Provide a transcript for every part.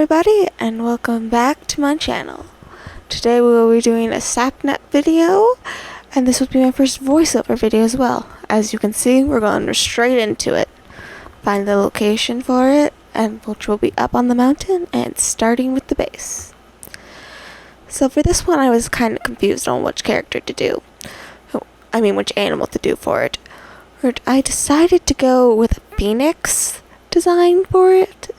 everybody, and welcome back to my channel. Today we will be doing a Spanap video, and this will be my first voiceover video as well. As you can see, we're going straight into it. Find the location for it, and which will be up on the mountain, and starting with the base. So for this one, I was kind of confused on which character to do. Which animal to do for it. I decided to go with a Pheonix design for it.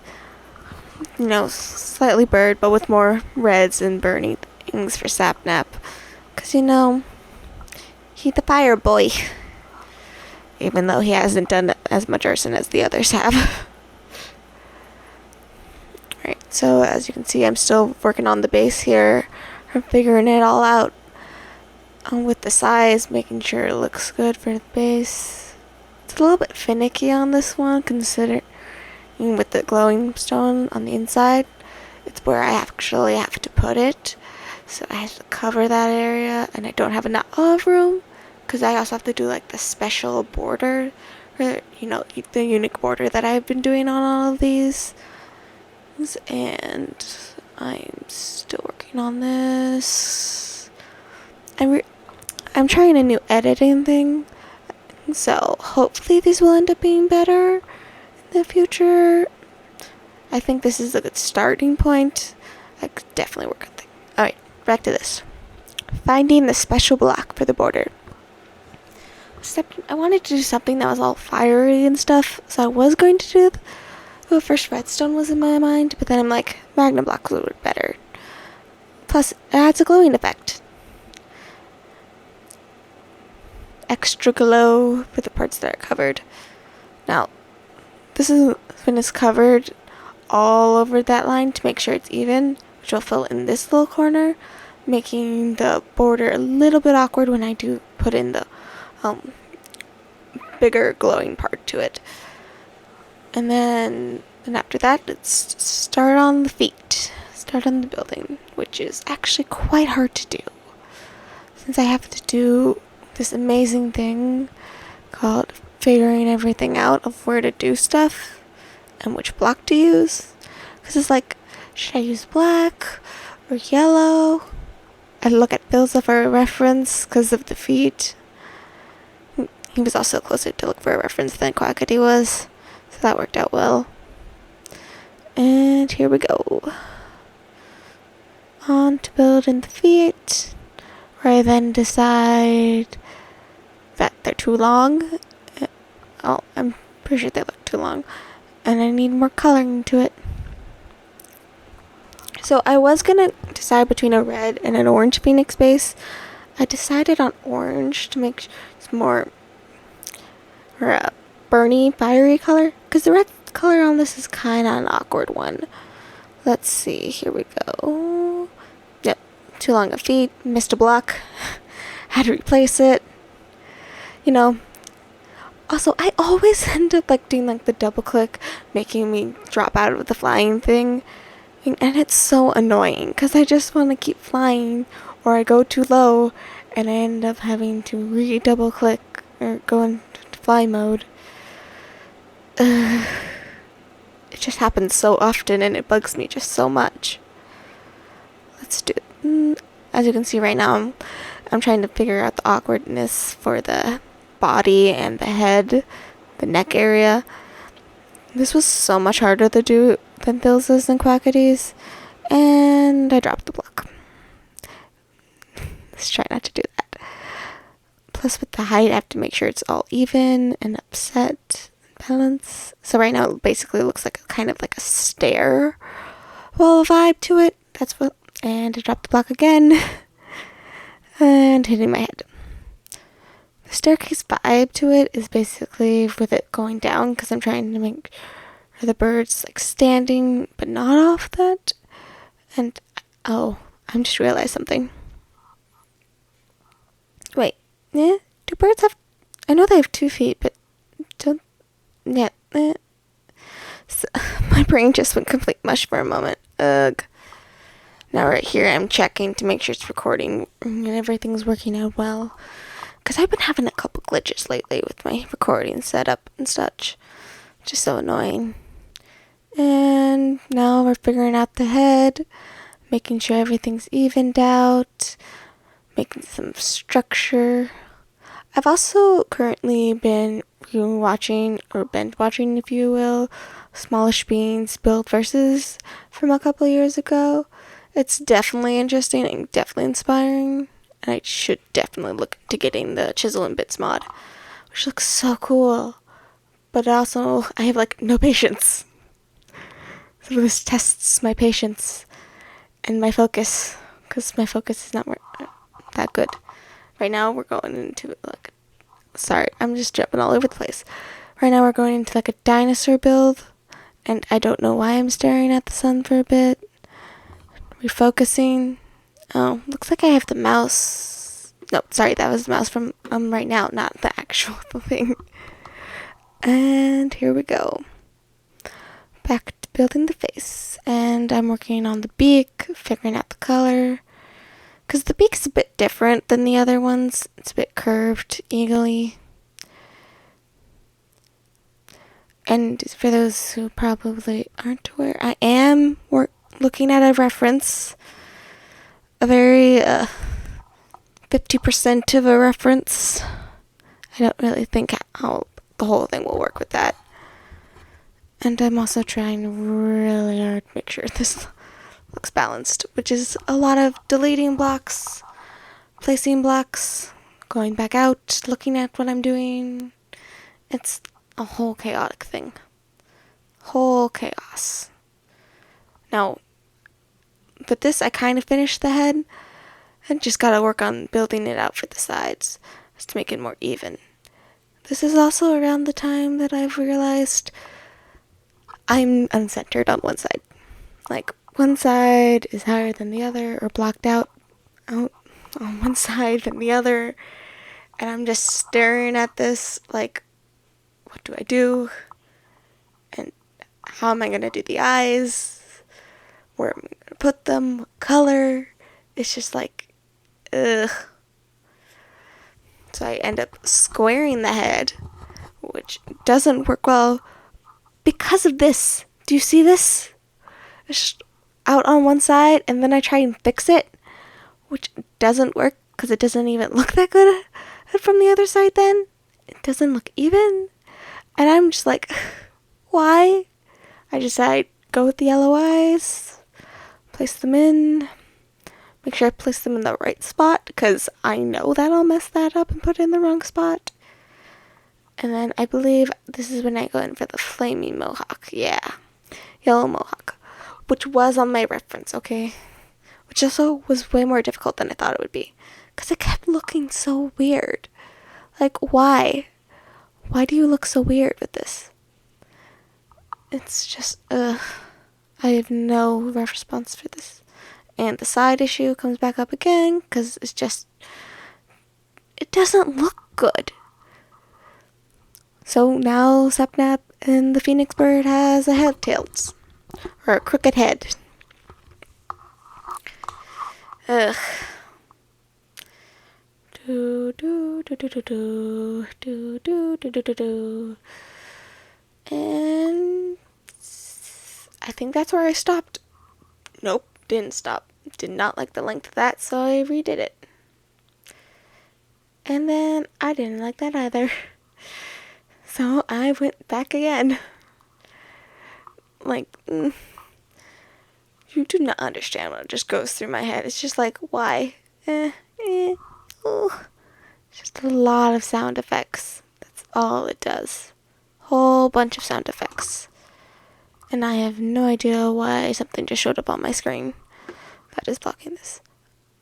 You know, slightly bird, but with more reds and burning things for Spanap. Because, you know, he's the fire boy. Even though he hasn't done as much arson as the others have. Alright, so as you can see, I'm still working on the base here. I'm figuring it all out. With the size, making sure it looks good for the base. It's a little bit finicky on this one, considering with the glowing stone on the inside. It's where I actually have to put it. So I have to cover that area, and I don't have enough room, because I also have to do like the special border, or, you know, the unique border that I've been doing on all of these. And I'm still working on this. I'm trying a new editing thing, so hopefully these will end up being better in the future. I think this is a good starting point. I could definitely work on things. Alright, back to this. Finding the special block for the border. I wanted to do something that was all fiery and stuff, so I was going to do the first redstone was in my mind, but then I'm like, magma blocks would work better. Plus, it adds a glowing effect. Extra glow for the parts that are covered. Now, this is when it's covered all over that line to make sure it's even, which will fill in this little corner, making the border a little bit awkward when I do put in the bigger glowing part to it. And then after that, let's start on the feet. Start on the building, which is actually quite hard to do, since I have to do this amazing thing called figuring everything out of where to do stuff and which block to use. Because it's like, should I use black or yellow? I look at Phil's for a reference because of the feet. He was also closer to look for a reference than Quackity was, so that worked out well. And here we go. On to building the feet, where I then decide that they're too long. Oh, I'm pretty sure they look too long, and I need more coloring to it. So I was gonna decide between a red and an orange Pheonix base. I decided on orange to make it's more or a burny, fiery color, because the red color on this is kind of an awkward one. Let's see, here we go. Yep, too long of feet, missed a block, had to replace it. You know, also I always end up like doing like the double click, making me drop out of the flying thing, and it's so annoying because I just want to keep flying, or I go too low and I end up having to double click or go into fly mode. It just happens so often, and it bugs me just so much. Let's do it. As you can see right now, I'm trying to figure out the awkwardness for the body and the head, the neck area. This was so much harder to do than Phil's and Quackity's, and I dropped the block. Let's try not to do that. Plus with the height, I have to make sure it's all even and upset. Balance. So right now it basically looks like kind of like a stair wall vibe to it. That's what. And I dropped the block again and hitting my head. The staircase vibe to it is basically with it going down, because I'm trying to make the birds like standing but not off that. And oh, I just realized something. Wait, do birds have? I know they have 2 feet, but don't. Yeah, so, my brain just went complete mush for a moment. Ugh. Now right here, I'm checking to make sure it's recording and everything's working out well. Because I've been having a couple glitches lately with my recording setup and such. Just so annoying. And now we're figuring out the head, making sure everything's evened out, making some structure. I've also currently been watching, or binge watching, if you will, Smallish Beans Build Versus from a couple years ago. It's definitely interesting and definitely inspiring, and I should definitely look into getting the Chisel and Bits mod, which looks so cool. But also, I have like no patience. So this tests my patience and my focus, because my focus is not that good. Right now, we're going into like, sorry, I'm just jumping all over the place. Right now, we're going into like a dinosaur build, and I don't know why I'm staring at the sun for a bit. Refocusing. Oh, looks like I have the mouse. No, sorry, that was the mouse from right now, not the actual thing. And here we go. Back to building the face, and I'm working on the beak, figuring out the color, because the beak's a bit different than the other ones. It's a bit curved, eagly. And for those who probably aren't aware, I am looking at a reference, a very 50% of a reference. I don't really think how the whole thing will work with that. And I'm also trying really hard to make sure this looks balanced, which is a lot of deleting blocks, placing blocks, going back out, looking at what I'm doing. It's a whole chaotic thing. Whole chaos. Now, with this, I kind of finished the head. I just gotta work on building it out for the sides, just to make it more even. This is also around the time that I've realized I'm uncentered on one side. Like, one side is higher than the other, or blocked out on one side than the other, and I'm just staring at this like, what do I do? And how am I gonna do the eyes? Where am I gonna put them? What color? It's just like, ugh. So I end up squaring the head, which doesn't work well because of this. Do you see this? It's just out on one side, and then I try and fix it, which doesn't work because it doesn't even look that good from the other side then. It doesn't look even. And I'm just like, why? I decide go with the yellow eyes, place them in, make sure I place them in the right spot, because I know that I'll mess that up and put it in the wrong spot. And then I believe this is when I go in for the flaming mohawk. Yeah, yellow mohawk, which was on my reference, okay? Which also was way more difficult than I thought it would be, because it kept looking so weird. Like, why? Why do you look so weird with this? It's just, I have no response for this. And the side issue comes back up again, because it's just, it doesn't look good. So now Spanap and the Pheonix bird has a head tails, or a crooked head. Ugh. Do do do do do do do do do do do do. And I think that's where I stopped. Nope, didn't stop. Did not like the length of that, so I redid it. And then I didn't like that either. So I went back again. Like, you do not understand what just goes through my head. It's just like, why? Just a lot of sound effects. That's all it does. Whole bunch of sound effects. And I have no idea why something just showed up on my screen that is blocking this.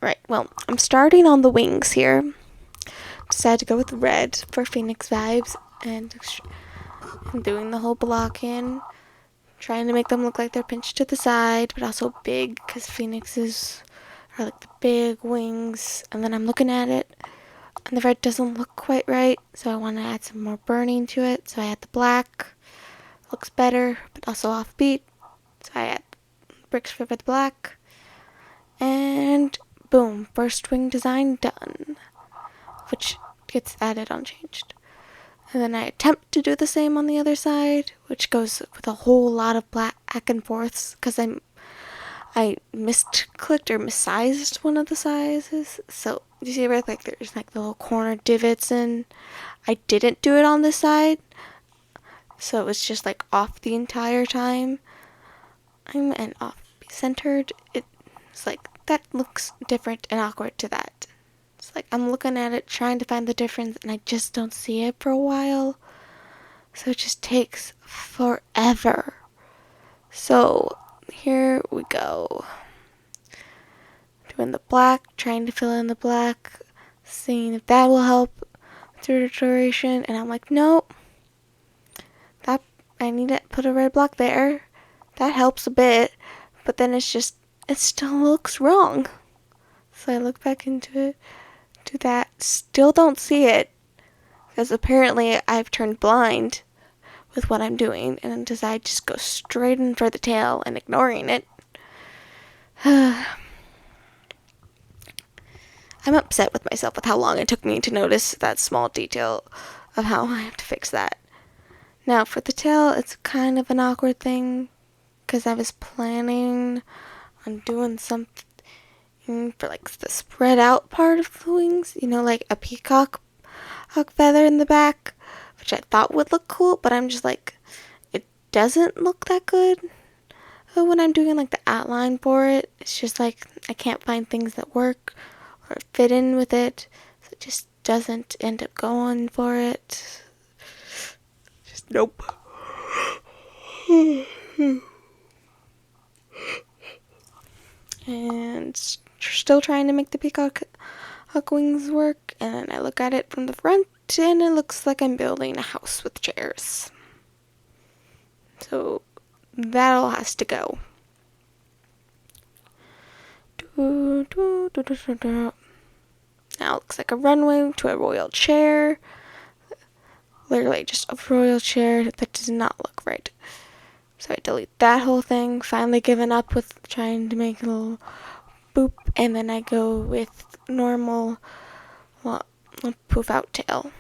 Right, well, I'm starting on the wings here. Decided to go with red for Pheonix vibes, and I'm doing the whole block in, trying to make them look like they're pinched to the side, but also big, because Phoenixes are like the big wings. And then I'm looking at it, and the red doesn't look quite right, so I want to add some more burning to it. So I add the black. Looks better, but also offbeat. So I add bricks for the black. And boom, first wing design done. Which gets added unchanged. And then I attempt to do the same on the other side, which goes with a whole lot of back and forths because I misclicked or missized one of the sizes. So you see where like there's like the little corner divots, and I didn't do it on this side, so it was just like off the entire time. And off centered. It's like that looks different and awkward to that. It's like I'm looking at it trying to find the difference, and I just don't see it for a while. So it just takes forever. So here we go. Doing the black, trying to fill in the black, seeing if that will help through the duration. And I'm like, nope. That I need to put a red block there. That helps a bit. But then it still looks wrong. So I look back into it, do that, still don't see it. Because apparently I've turned blind with what I'm doing and decide to just go straight in for the tail and ignoring it. I'm upset with myself with how long it took me to notice that small detail of how I have to fix that. Now for the tail, it's kind of an awkward thing because I was planning on doing something for like the spread out part of the wings, like a peacock feather in the back, which I thought would look cool, but I'm just like, it doesn't look that good. But when I'm doing like the outline for it, it's just like I can't find things that work or fit in with it, so it just doesn't end up going for it. Just nope. And still trying to make the peacock wings work, and then I look at it from the front and it looks like I'm building a house with chairs. So that all has to go. Now it looks like a runway to a royal chair. Literally just a royal chair that does not look right. So I delete that whole thing, finally given up with trying to make a little boop, and then I go with normal poof out tail.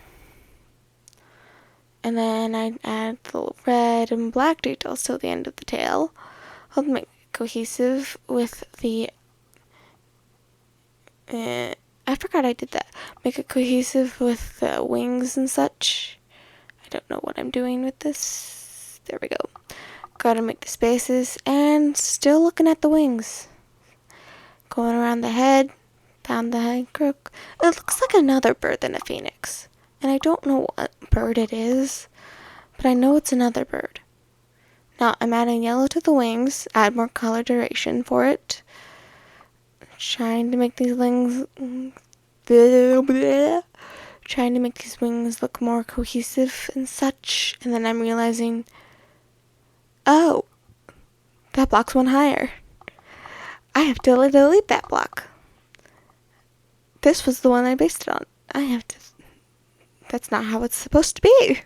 And then I add the little red and black details till the end of the tail. I'll make it cohesive with the I forgot I did that. Make it cohesive with the wings and such. I don't know what I'm doing with this. There we go. Gotta make the spaces, and still looking at the wings. Going around the head, down the head crook. It looks like another bird than a phoenix. And I don't know what bird it is, but I know it's another bird. Now I'm adding yellow to the wings, add more color duration for it. Trying to make these wings look more cohesive and such, and then I'm realizing, oh, that block's one higher. I have to delete that block. This was the one I based it on. That's not how it's supposed to be.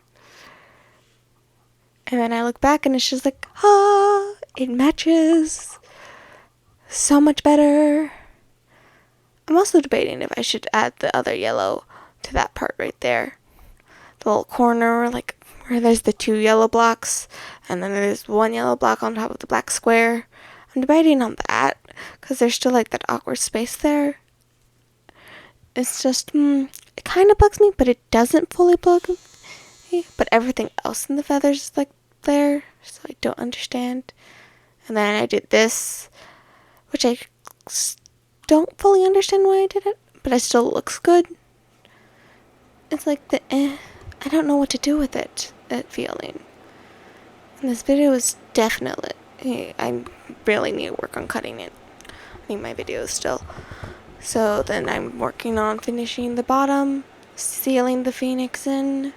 And then I look back and it's just like, it matches so much better. I'm also debating if I should add the other yellow to that part right there. The little corner, like where there's the two yellow blocks, and then there's one yellow block on top of the black square. I'm debating on that, because there's still like that awkward space there. It's just, it kind of bugs me, but it doesn't fully bug me. But everything else in the feathers is like there, so I don't understand. And then I did this, which I don't fully understand why I did it, but it still looks good. It's like I don't know what to do with it, that feeling. And this video is definitely, I really need to work on cutting it. I need my videos still. So then I'm working on finishing the bottom, sealing the phoenix in,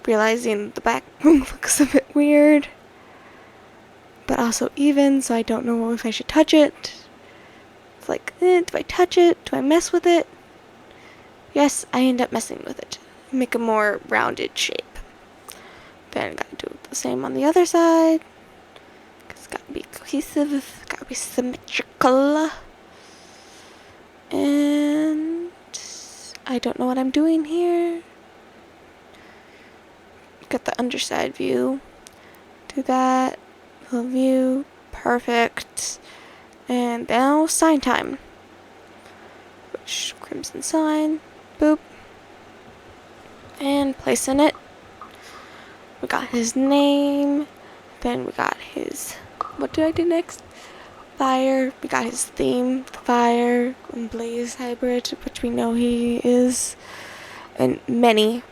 realizing the back looks a bit weird, but also even, so I don't know if I should touch it. It's like, do I touch it? Do I mess with it? Yes, I end up messing with it. Make a more rounded shape. Then I gotta do the same on the other side. It's gotta be cohesive, gotta be symmetrical. And I don't know what I'm doing here. get the underside view. Do that. Full view. Perfect. And now sign time. Which crimson sign. Boop. And place in it. We got his name. Then we got his, what did I do next? Fire. We got his theme, the fire, and Blaze hybrid, which we know he is. And many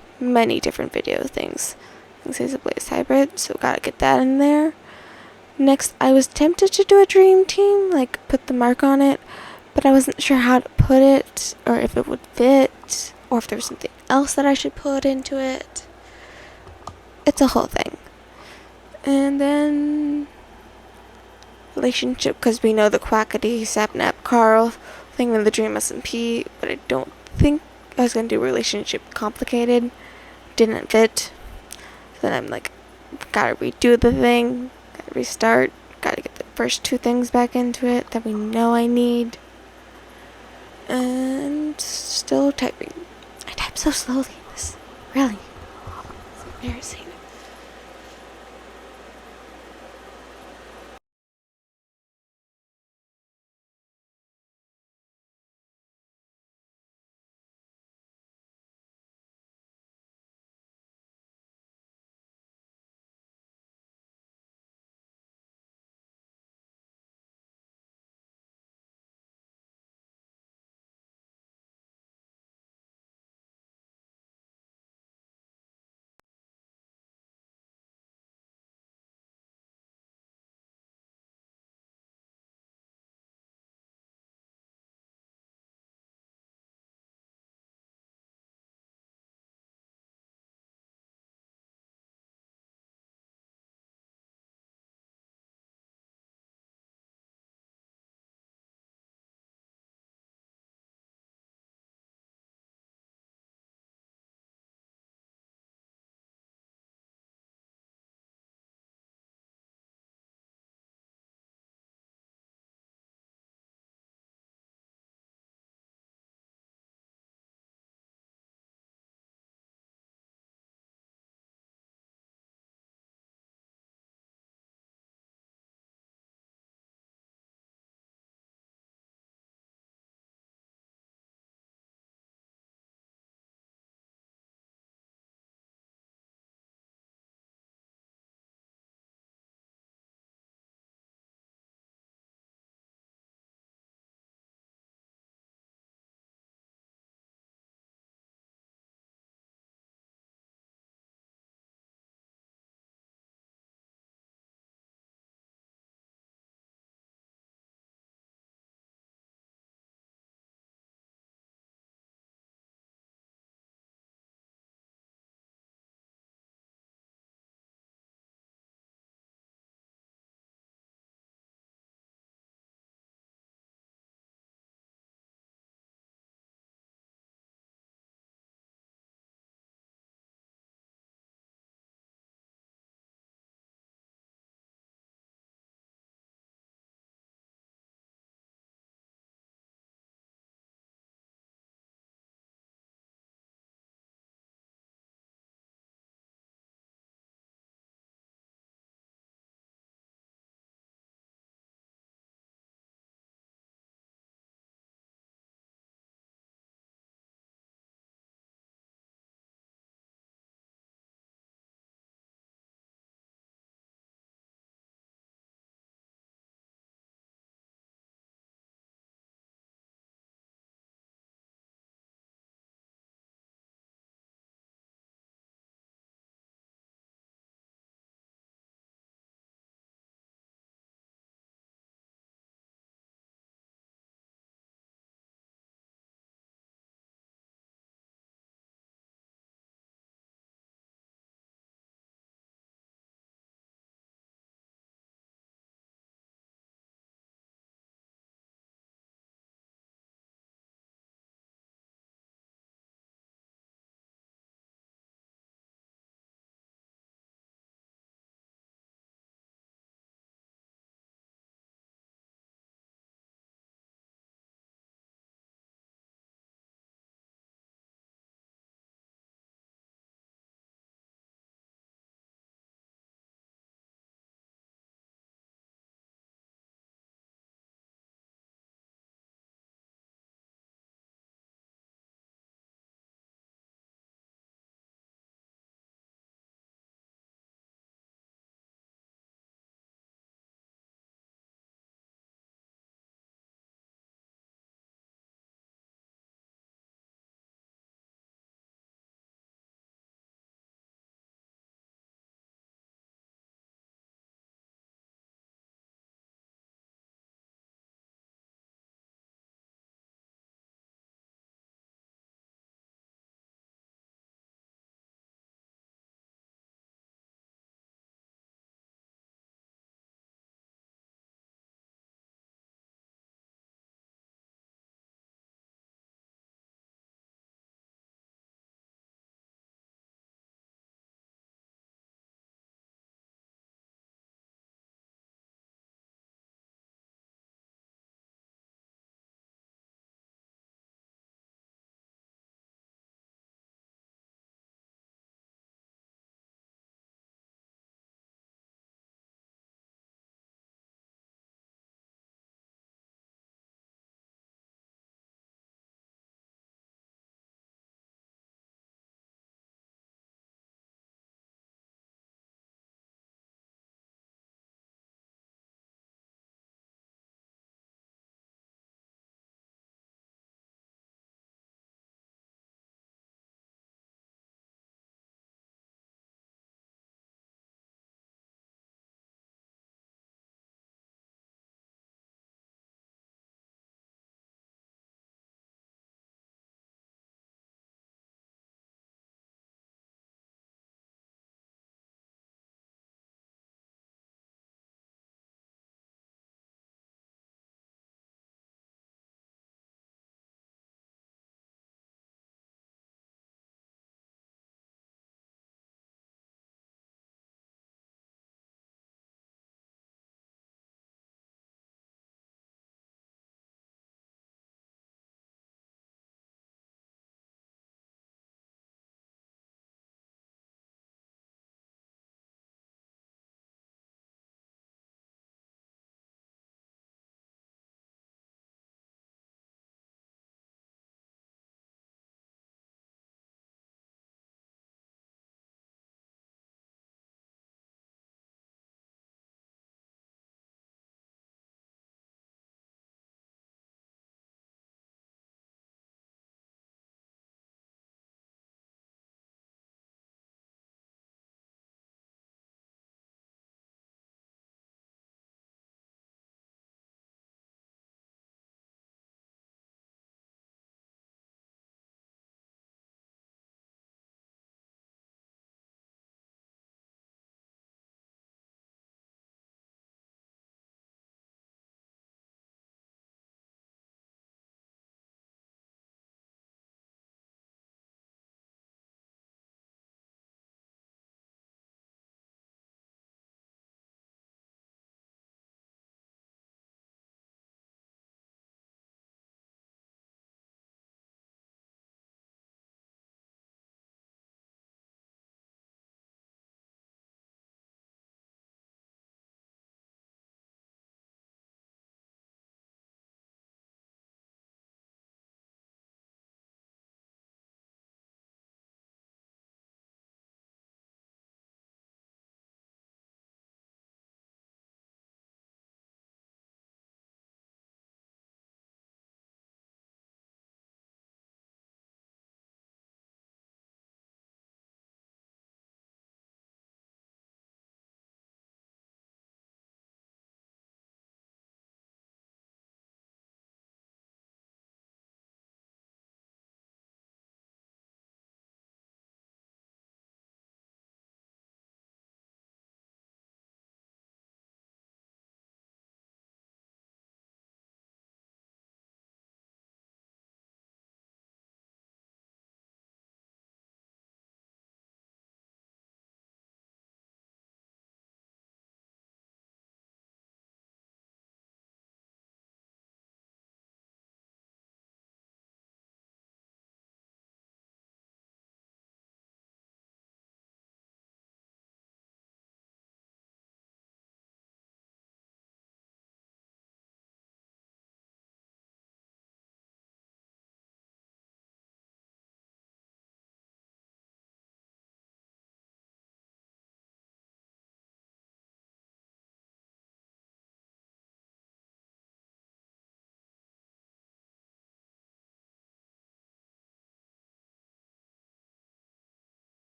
different video things. This is a Blaze hybrid, so gotta get that in there. Next, I was tempted to do a dream team, like put the mark on it, but I wasn't sure how to put it, or if it would fit, or if there was something else that I should put into it. It's a whole thing. And then relationship, because we know the Quackity, Spanap, Carl thing in the Dream SMP, but I don't think I was going to do relationship complicated. Didn't fit. So then I'm like, gotta redo the thing, gotta restart, gotta get the first two things back into it that we know I need. And still typing. I type so slowly. This really, it's embarrassing.